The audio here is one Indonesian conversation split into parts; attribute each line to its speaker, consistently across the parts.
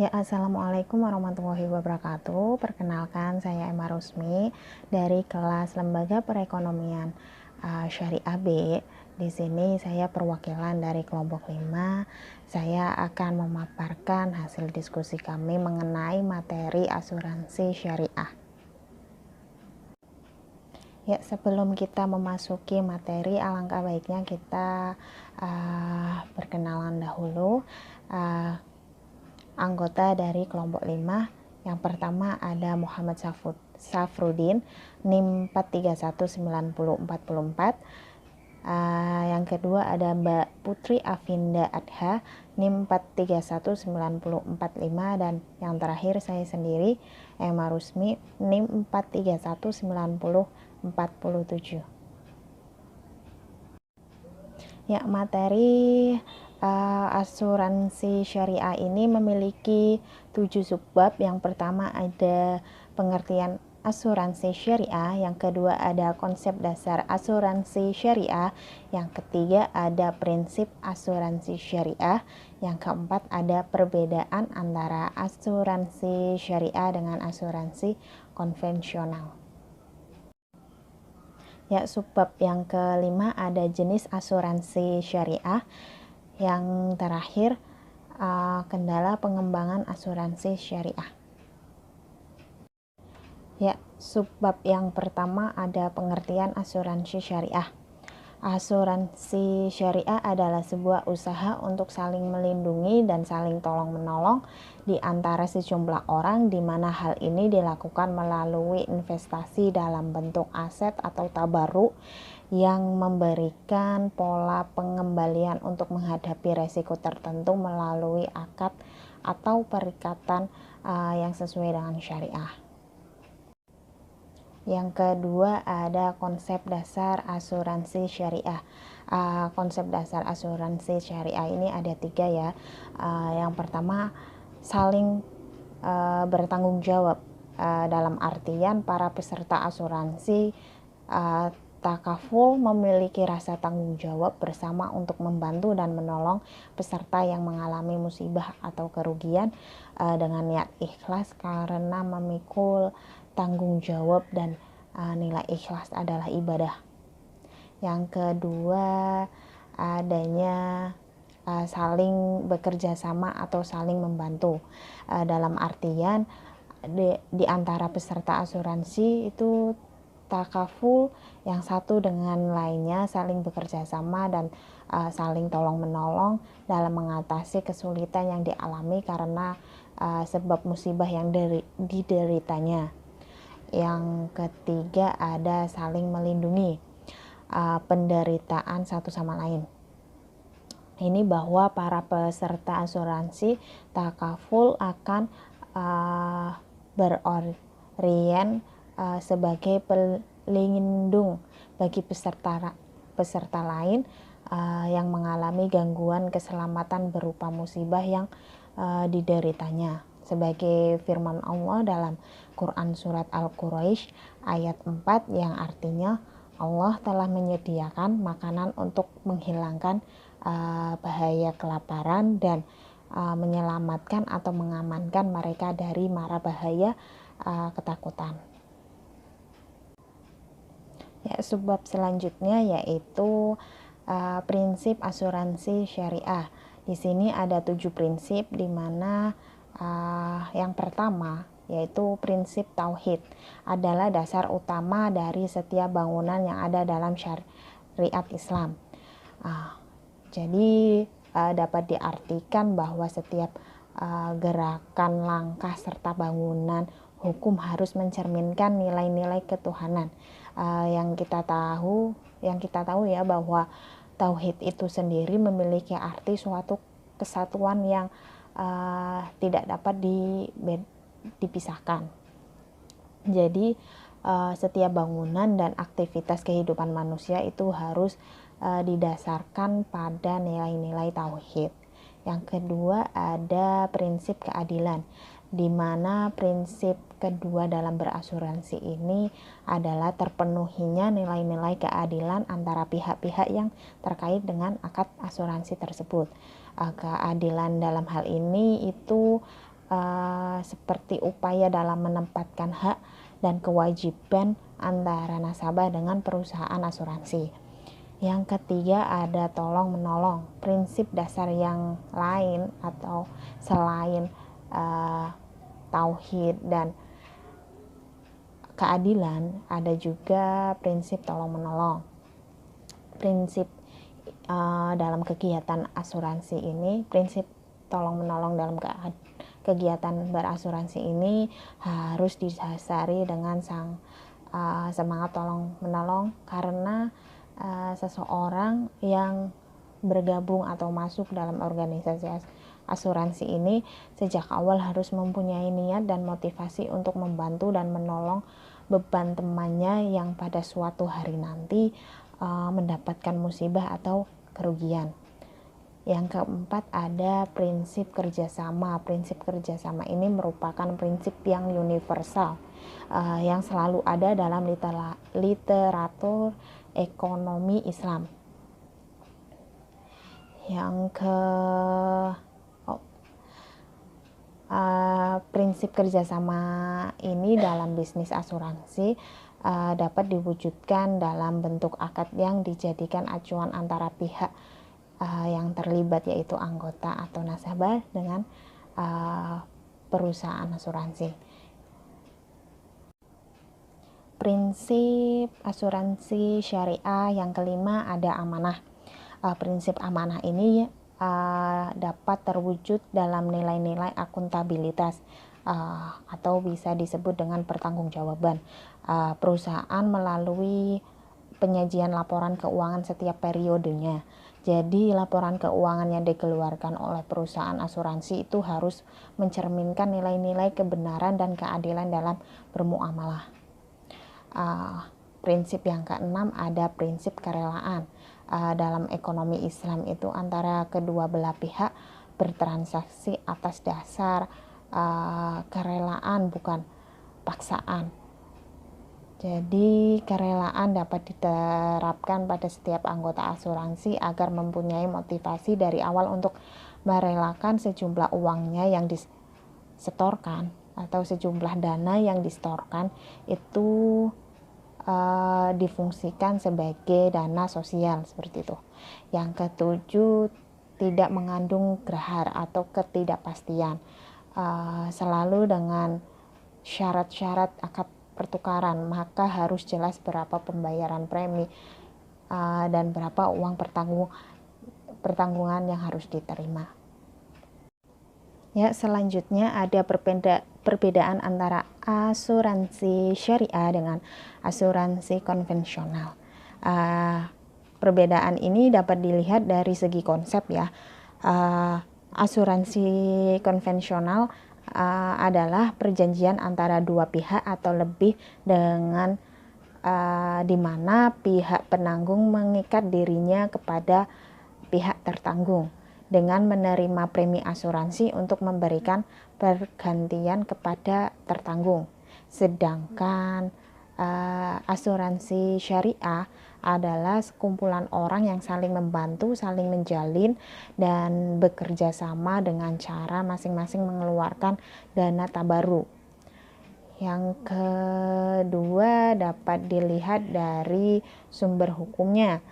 Speaker 1: Ya, assalamualaikum warahmatullahi wabarakatuh. Perkenalkan, saya Emma Rusmi dari kelas Lembaga Perekonomian Syariah B. Di sini saya perwakilan dari kelompok 5. Saya akan memaparkan hasil diskusi kami mengenai materi asuransi syariah. Ya, sebelum kita memasuki materi, alangkah baiknya kita perkenalan dahulu. Anggota dari kelompok 5. Yang pertama ada Muhammad Safrudin, NIM 4319044. Yang kedua ada Mbak Putri Avinda Adha, NIM 4319045. Dan yang terakhir saya sendiri, Emma Rusmi, NIM 4319047. Ya, materi asuransi syariah ini memiliki 7 subbab. Yang pertama ada pengertian asuransi syariah, yang kedua ada konsep dasar asuransi syariah, yang ketiga ada prinsip asuransi syariah, yang keempat ada perbedaan antara asuransi syariah dengan asuransi konvensional. Ya, subbab yang kelima ada jenis asuransi syariah. Yang terakhir, kendala pengembangan asuransi syariah. Ya, subbab yang pertama ada pengertian asuransi syariah. Asuransi syariah adalah sebuah usaha untuk saling melindungi dan saling tolong-menolong di antara sejumlah orang, di mana hal ini dilakukan melalui investasi dalam bentuk aset atau tabaruk yang memberikan pola pengembalian untuk menghadapi resiko tertentu melalui akad atau perikatan yang sesuai dengan syariah. Yang kedua ada konsep dasar asuransi syariah. Konsep dasar asuransi syariah ini ada 3 ya. Yang pertama, saling bertanggung jawab, dalam artian para peserta asuransi takaful memiliki rasa tanggung jawab bersama untuk membantu dan menolong peserta yang mengalami musibah atau kerugian dengan niat ikhlas, karena memikul tanggung jawab dan nilai ikhlas adalah ibadah. Yang kedua, adanya saling bekerja sama atau saling membantu, dalam artian di antara peserta asuransi itu takaful yang satu dengan lainnya saling bekerja sama dan saling tolong menolong dalam mengatasi kesulitan yang dialami karena sebab musibah yang dideritanya. Yang ketiga ada saling melindungi penderitaan satu sama lain. Ini bahwa para peserta asuransi takaful akan berorient sebagai pelindung bagi peserta lain yang mengalami gangguan keselamatan berupa musibah yang dideritanya. Sebagai firman Allah dalam Quran surat Al-Quraisy ayat 4 yang artinya Allah telah menyediakan makanan untuk menghilangkan bahaya kelaparan dan menyelamatkan atau mengamankan mereka dari mara bahaya ketakutan. Ya, subbab selanjutnya yaitu prinsip asuransi syariah. Di sini ada 7 prinsip, di mana yang pertama yaitu prinsip tauhid adalah dasar utama dari setiap bangunan yang ada dalam syariat Islam. Jadi dapat diartikan bahwa setiap gerakan, langkah, serta bangunan hukum harus mencerminkan nilai-nilai ketuhanan. Yang kita tahu ya bahwa tauhid itu sendiri memiliki arti suatu kesatuan yang tidak dapat dipisahkan. Jadi setiap bangunan dan aktivitas kehidupan manusia itu harus didasarkan pada nilai-nilai tauhid. Yang kedua ada prinsip keadilan, di mana prinsip kedua dalam berasuransi ini adalah terpenuhinya nilai-nilai keadilan antara pihak-pihak yang terkait dengan akad asuransi tersebut. Keadilan dalam hal ini itu seperti upaya dalam menempatkan hak dan kewajiban antara nasabah dengan perusahaan asuransi. Yang ketiga ada tolong menolong. Prinsip dasar yang lain atau selain tauhid dan keadilan, ada juga prinsip tolong menolong. Prinsip dalam kegiatan asuransi ini, prinsip tolong menolong dalam kegiatan berasuransi ini harus didasari dengan semangat tolong menolong, karena seseorang yang bergabung atau masuk dalam organisasi asuransi ini sejak awal harus mempunyai niat dan motivasi untuk membantu dan menolong beban temannya yang pada suatu hari nanti mendapatkan musibah atau kerugian. Yang keempat ada prinsip kerjasama. Prinsip kerjasama ini merupakan prinsip yang universal yang selalu ada dalam literatur ekonomi Islam. Prinsip kerjasama ini dalam bisnis asuransi dapat diwujudkan dalam bentuk akad yang dijadikan acuan antara pihak yang terlibat, yaitu anggota atau nasabah dengan perusahaan asuransi. Prinsip asuransi syariah yang kelima ada amanah. Prinsip amanah ini dapat terwujud dalam nilai-nilai akuntabilitas atau bisa disebut dengan pertanggungjawaban. Perusahaan melalui penyajian laporan keuangan setiap periodenya. Jadi laporan keuangan yang dikeluarkan oleh perusahaan asuransi itu harus mencerminkan nilai-nilai kebenaran dan keadilan dalam bermuamalah. Prinsip yang keenam ada prinsip kerelaan. Dalam ekonomi Islam itu antara kedua belah pihak bertransaksi atas dasar kerelaan, bukan paksaan. Jadi kerelaan dapat diterapkan pada setiap anggota asuransi agar mempunyai motivasi dari awal untuk merelakan sejumlah uangnya yang disetorkan atau sejumlah dana yang disetorkan itu difungsikan sebagai dana sosial, seperti itu. Yang ketujuh, tidak mengandung gerhar atau ketidakpastian, selalu dengan syarat-syarat akad pertukaran, maka harus jelas berapa pembayaran premi dan berapa uang pertanggungan yang harus diterima. Ya, selanjutnya ada perbedaan antara asuransi syariah dengan asuransi konvensional. Perbedaan ini dapat dilihat dari segi konsep, ya. Asuransi konvensional adalah perjanjian antara dua pihak atau lebih dengan di mana pihak penanggung mengikat dirinya kepada pihak tertanggung dengan menerima premi asuransi untuk memberikan pergantian kepada tertanggung. Sedangkan asuransi syariah adalah sekumpulan orang yang saling membantu, saling menjalin, dan bekerja sama dengan cara masing-masing mengeluarkan dana tabaruk. Yang kedua dapat dilihat dari sumber hukumnya.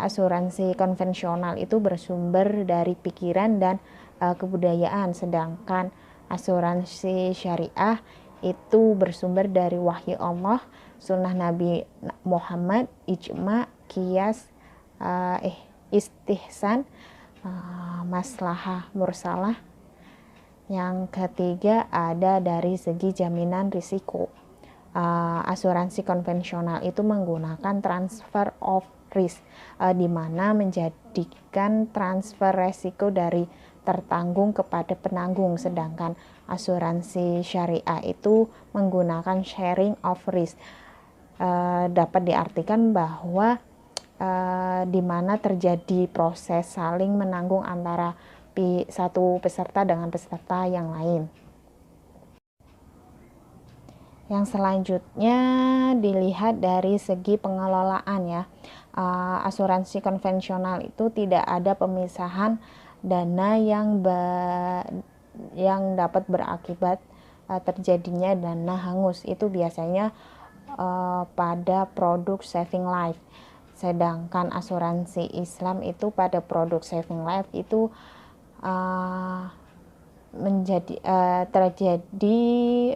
Speaker 1: Asuransi konvensional itu bersumber dari pikiran dan kebudayaan, sedangkan asuransi syariah itu bersumber dari wahyu Allah, sunnah Nabi Muhammad, ijma, qiyas, istihsan, maslahah mursalah. Yang ketiga ada dari segi jaminan risiko. Asuransi konvensional itu menggunakan transfer of risk, di mana menjadikan transfer resiko dari tertanggung kepada penanggung, sedangkan asuransi syariah itu menggunakan sharing of risk. Dapat diartikan bahwa di mana terjadi proses saling menanggung antara satu peserta dengan peserta yang lain. Yang selanjutnya dilihat dari segi pengelolaan, ya. Asuransi konvensional itu tidak ada pemisahan dana yang yang dapat berakibat terjadinya dana hangus. Itu biasanya pada produk saving life. Sedangkan asuransi Islam itu pada produk saving life itu terjadi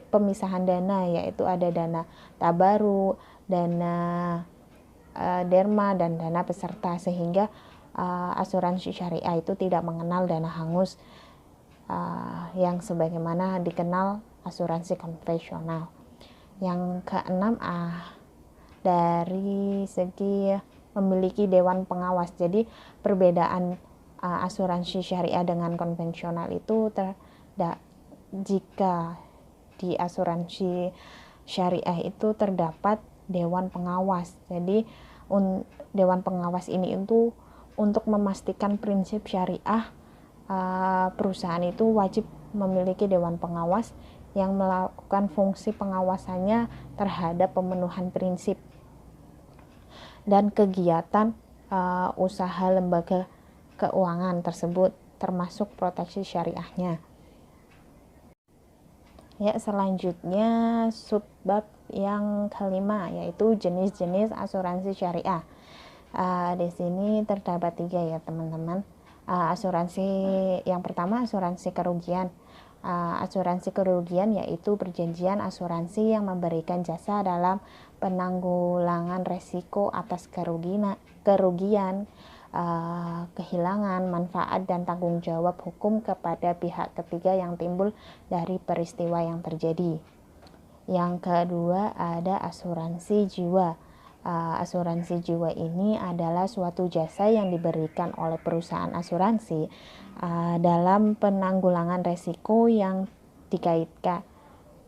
Speaker 1: pemisahan dana, yaitu ada dana tabaru, dana derma, dan dana peserta, sehingga asuransi syariah itu tidak mengenal dana hangus yang sebagaimana dikenal asuransi konvensional. Yang keenam, dari segi memiliki dewan pengawas. Jadi perbedaan asuransi syariah dengan konvensional itu jika di asuransi syariah itu terdapat dewan pengawas. Jadi dewan pengawas ini untuk memastikan prinsip syariah, perusahaan itu wajib memiliki dewan pengawas yang melakukan fungsi pengawasannya terhadap pemenuhan prinsip dan kegiatan usaha lembaga keuangan tersebut, termasuk proteksi syariahnya. Ya, selanjutnya subbab yang kelima, yaitu jenis-jenis asuransi syariah. Di sini terdapat 3 ya teman-teman. Asuransi yang pertama, asuransi kerugian. Asuransi kerugian yaitu perjanjian asuransi yang memberikan jasa dalam penanggulangan resiko atas kerugian, kehilangan, manfaat, dan tanggung jawab hukum kepada pihak ketiga yang timbul dari peristiwa yang terjadi. Yang kedua, ada asuransi jiwa. Asuransi jiwa ini adalah suatu jasa yang diberikan oleh perusahaan asuransi dalam penanggulangan resiko yang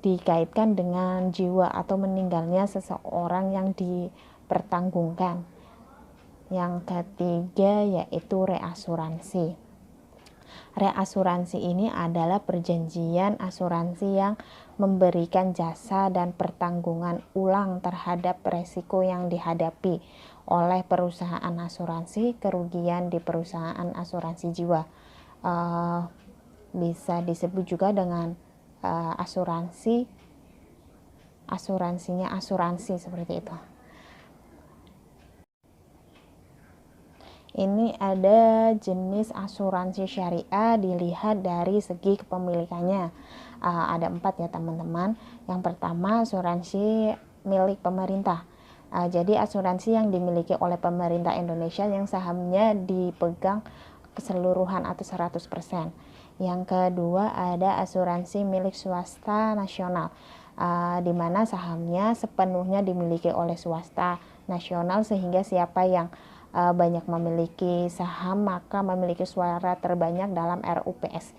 Speaker 1: dikaitkan dengan jiwa atau meninggalnya seseorang yang dipertanggungkan. Yang ketiga yaitu reasuransi. Reasuransi ini adalah perjanjian asuransi yang memberikan jasa dan pertanggungan ulang terhadap resiko yang dihadapi oleh perusahaan asuransi kerugian di perusahaan asuransi jiwa. Bisa disebut juga dengan asuransinya asuransi, seperti itu. Ini ada jenis asuransi syariah dilihat dari segi kepemilikannya. Ada 4 ya teman-teman. Yang pertama, asuransi milik pemerintah. Jadi asuransi yang dimiliki oleh pemerintah Indonesia yang sahamnya dipegang keseluruhan atau 100%. Yang kedua, ada asuransi milik swasta nasional, di mana sahamnya sepenuhnya dimiliki oleh swasta nasional, sehingga siapa yang banyak memiliki saham maka memiliki suara terbanyak dalam RUPS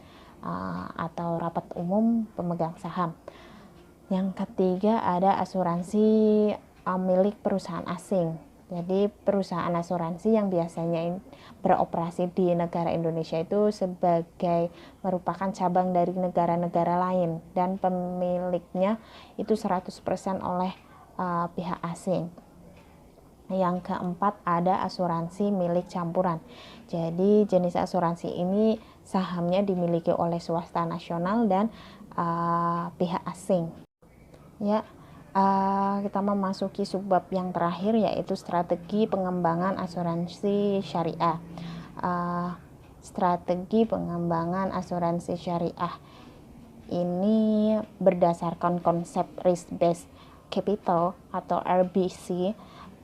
Speaker 1: atau rapat umum pemegang saham. Yang ketiga, ada asuransi milik perusahaan asing. Jadi perusahaan asuransi yang biasanya beroperasi di negara Indonesia itu sebagai merupakan cabang dari negara-negara lain dan pemiliknya itu 100% oleh pihak asing. Yang keempat, ada asuransi milik campuran. Jadi jenis asuransi ini sahamnya dimiliki oleh swasta nasional dan pihak asing. Ya, kita memasuki subbab yang terakhir, yaitu strategi pengembangan asuransi syariah. Strategi pengembangan asuransi syariah ini berdasarkan konsep risk based capital atau RBC.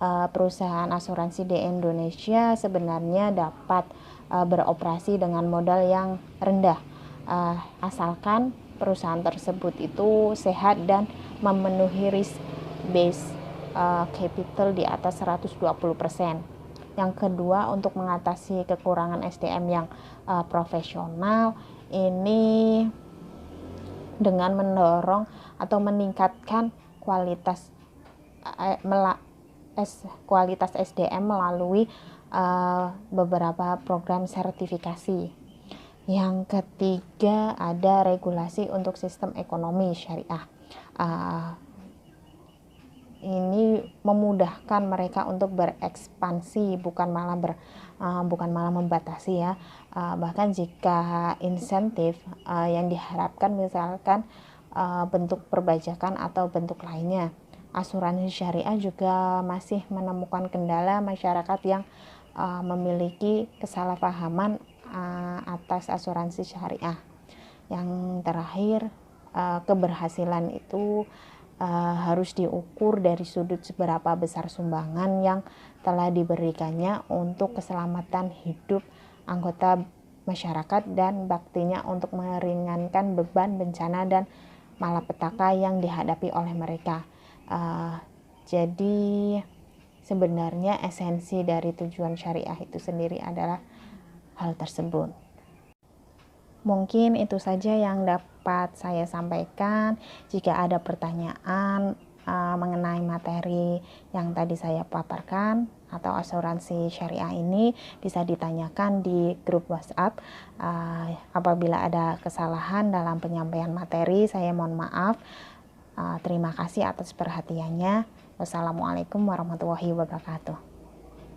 Speaker 1: Perusahaan asuransi di Indonesia sebenarnya dapat beroperasi dengan modal yang rendah, asalkan perusahaan tersebut itu sehat dan memenuhi risk based capital di atas 120%. Yang kedua, untuk mengatasi kekurangan SDM yang profesional, ini dengan mendorong atau meningkatkan kualitas SDM melalui beberapa program sertifikasi. Yang ketiga, ada regulasi untuk sistem ekonomi syariah. ini memudahkan mereka untuk berekspansi, bukan malah membatasi ya. Bahkan jika insentif yang diharapkan misalkan bentuk perbajakan atau bentuk lainnya, asuransi syariah juga masih menemukan kendala masyarakat yang memiliki kesalahpahaman atas asuransi syariah. Yang terakhir, keberhasilan itu harus diukur dari sudut seberapa besar sumbangan yang telah diberikannya untuk keselamatan hidup anggota masyarakat dan baktinya untuk meringankan beban bencana dan malapetaka yang dihadapi oleh mereka. Jadi sebenarnya esensi dari tujuan syariah itu sendiri adalah hal tersebut. Mungkin itu saja yang dapat saya sampaikan. Jika ada pertanyaan mengenai materi yang tadi saya paparkan atau asuransi syariah ini, bisa ditanyakan di grup WhatsApp. Apabila ada kesalahan dalam penyampaian materi, saya mohon maaf. Terima kasih atas perhatiannya. Wassalamualaikum warahmatullahi wabarakatuh.